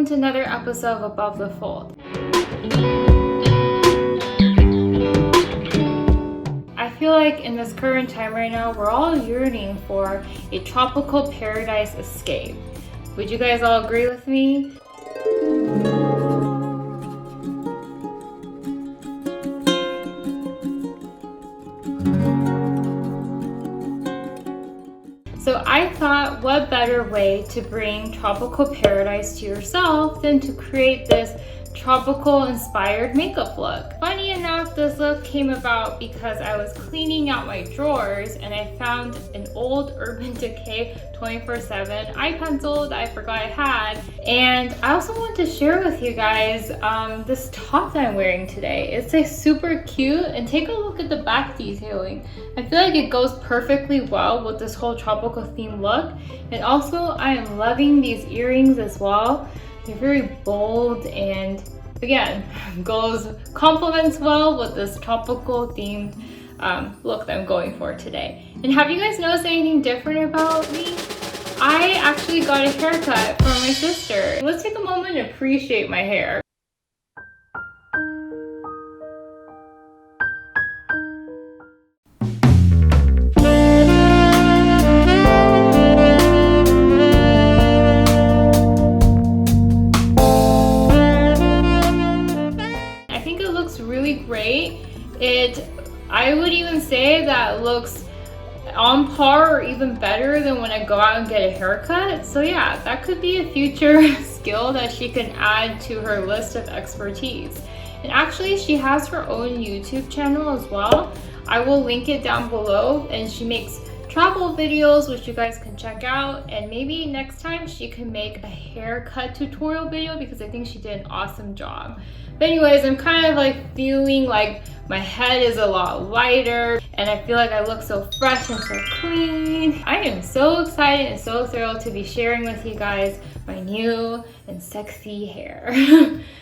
welcome to another episode of Above the Fold. I feel like in this current time right now, we're all yearning for a tropical paradise escape. Would you guys all agree with me? So I thought, what better way to bring tropical paradise to yourself than to create this tropical inspired makeup look. Funny enough, this look came about because I was cleaning out my drawers and I found an old Urban Decay 24/7 eye pencil that I forgot I had. And I also want to share with you guys this top that I'm wearing today. It's like super cute, and take a look at the back detailing. I feel like it goes perfectly well with this whole tropical theme look. And also I am loving these earrings as well. They're very bold and again, complements well with this tropical themed look that I'm going for today. And have you guys noticed anything different about me? I actually got a haircut from my sister. Let's take a moment and appreciate my hair. Great. I would even say that looks on par or even better than when I go out and get a haircut. So yeah, that could be a future skill that she can add to her list of expertise. And actually, she has her own YouTube channel as well. I will link it down below, and she makes travel videos which you guys can check out, and maybe next time she can make a haircut tutorial video because I think she did an awesome job. But anyways, I'm kind of like feeling like my head is a lot lighter and I feel like I look so fresh and so clean. I am so excited and so thrilled to be sharing with you guys my new and sexy hair.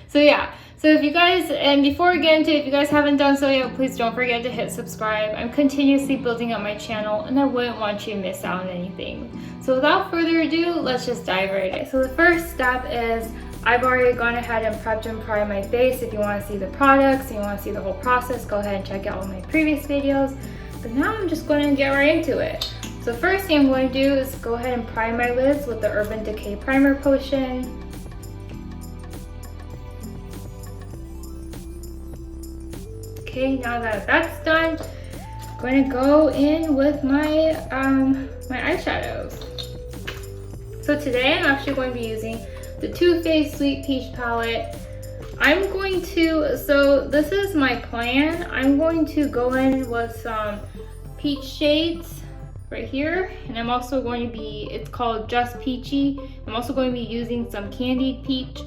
So yeah, so if you guys, and before we get into it, if you guys haven't done so yet, please don't forget to hit subscribe. I'm continuously building up my channel and I wouldn't want you to miss out on anything. So without further ado, let's just dive right in. So the first step is I've already gone ahead and prepped and primed my base. If you want to see the products and you want to see the whole process, go ahead and check out all my previous videos. But now I'm just going to get right into it. So first thing I'm going to do is go ahead and prime my lids with the Urban Decay Primer Potion. Okay, now that that's done, I'm going to go in with my my eyeshadows. So today I'm actually going to be using the Too Faced Sweet Peach palette. So this is my plan. I'm going to go in with some peach shades right here, and I'm also going to be, it's called Just Peachy. I'm also going to be using some candied peach,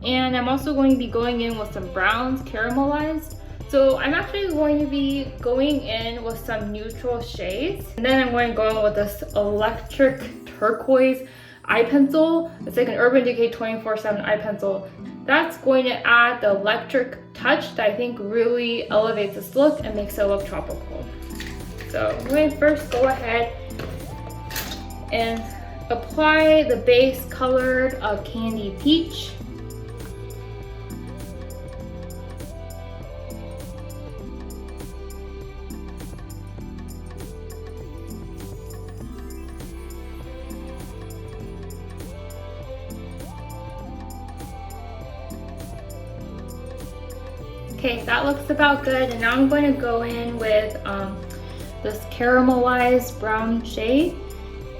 and I'm also going to be going in with some browns, caramelized. So I'm actually going to be going in with some neutral shades, and then I'm going to go in with this electric turquoise eye pencil. It's like an Urban Decay 24/7 eye pencil. That's going to add the electric touch that I think really elevates this look and makes it look tropical. So I'm going to first go ahead and apply the base colored candy peach. Okay, that looks about good, and now I'm going to go in with this caramelized brown shade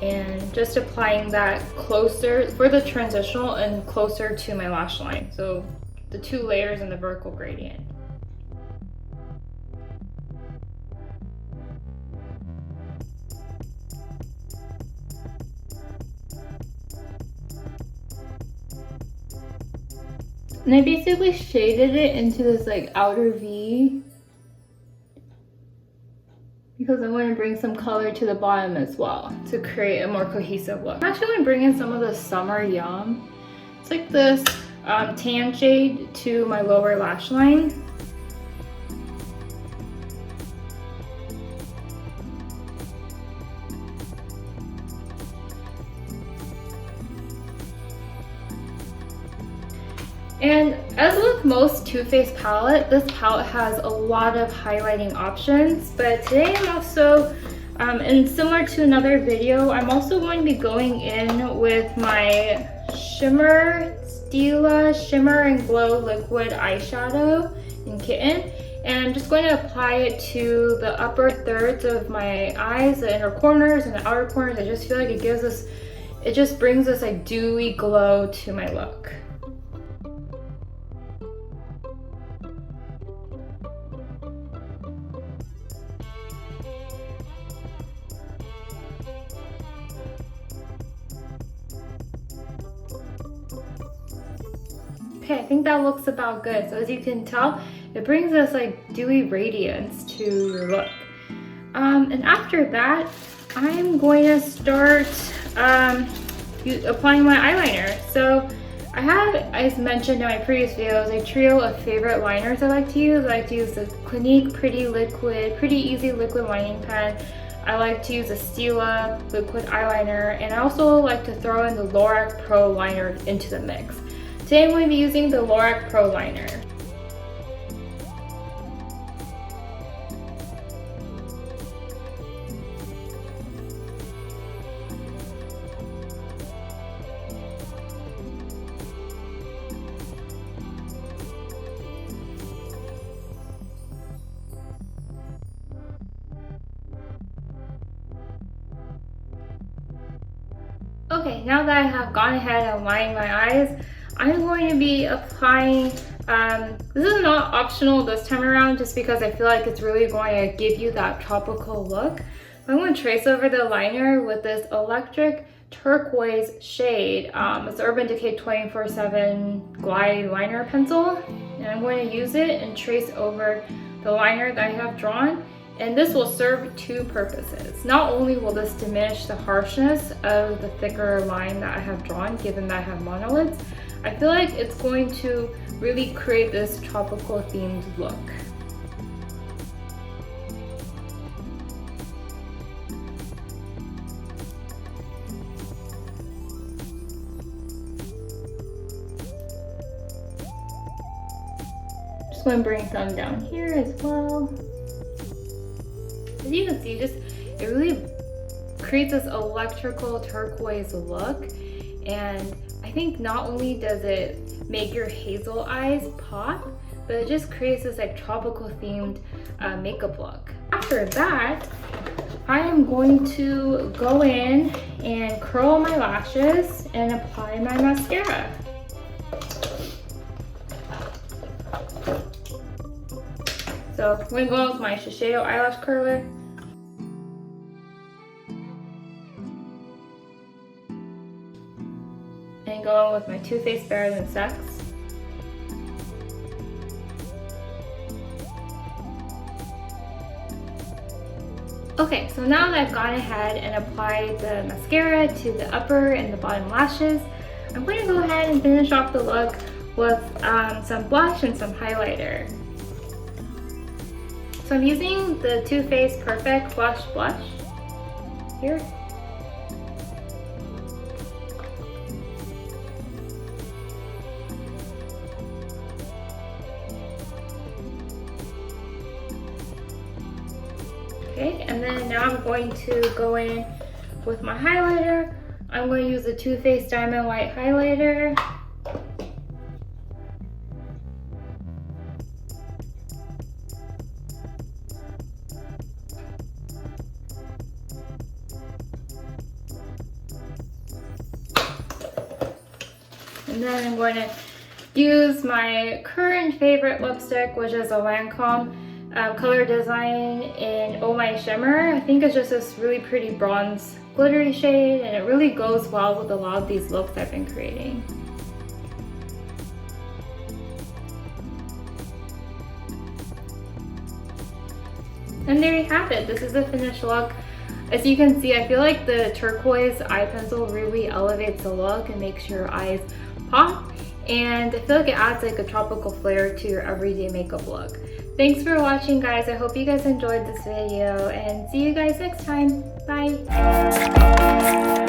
and just applying that closer for the transitional and closer to my lash line. So the two layers in the vertical gradient. And I basically shaded it into this like outer V because I want to bring some color to the bottom as well to create a more cohesive look. I'm actually going to bring in some of the Summer Yum. It's like this tan shade to my lower lash line. And as with most Too Faced palette, this palette has a lot of highlighting options, but today I'm also, and similar to another video, I'm also going to be going in with my Stila Shimmer and Glow Liquid Eyeshadow in Kitten. And I'm just going to apply it to the upper thirds of my eyes, the inner corners and the outer corners. I just feel like it just brings this like dewy glow to my look. Okay, I think that looks about good. So as you can tell, it brings this like dewy radiance to your look. And after that, I'm going to start applying my eyeliner. So I have, as mentioned in my previous videos, a trio of favorite liners I like to use. I like to use the Clinique Pretty Easy Liquid Lining Pen. I like to use a Stila liquid eyeliner, and I also like to throw in the Lorac Pro liner into the mix. Today I'm going to be using the Lorac Pro liner. Okay, now that I have gone ahead and lined my eyes, I'm going to be applying, this is not optional this time around just because I feel like it's really going to give you that tropical look. I'm going to trace over the liner with this electric turquoise shade. It's Urban Decay 24/7 Glide Liner Pencil. And I'm going to use it and trace over the liner that I have drawn. And this will serve two purposes. Not only will this diminish the harshness of the thicker line that I have drawn, given that I have monolids, I feel like it's going to really create this tropical themed look. Just going to bring some down here as well. As you can see, it really creates this electrical turquoise look, and I think not only does it make your hazel eyes pop, but it just creates this like tropical themed makeup look. After that, I am going to go in and curl my lashes and apply my mascara. So I'm going to go in with my Eyeshadow eyelash curler. And go in with my Too Faced Better Than Sex. Okay, so now that I've gone ahead and applied the mascara to the upper and the bottom lashes, I'm going to go ahead and finish off the look with some blush and some highlighter. So I'm using the Too Faced Perfect Blush here. Okay, and then now I'm going to go in with my highlighter. I'm going to use the Too Faced Diamond White highlighter. And then I'm going to use my current favorite lipstick, which is a Lancome color design in Oh My Shimmer. I think it's just this really pretty bronze glittery shade, and it really goes well with a lot of these looks I've been creating. And there you have it. This is the finished look. As you can see, I feel like the turquoise eye pencil really elevates the look and makes your eyes pop. And I feel like it adds like a tropical flair to your everyday makeup look. Thanks for watching, guys. I hope you guys enjoyed this video, and see you guys next time. Bye.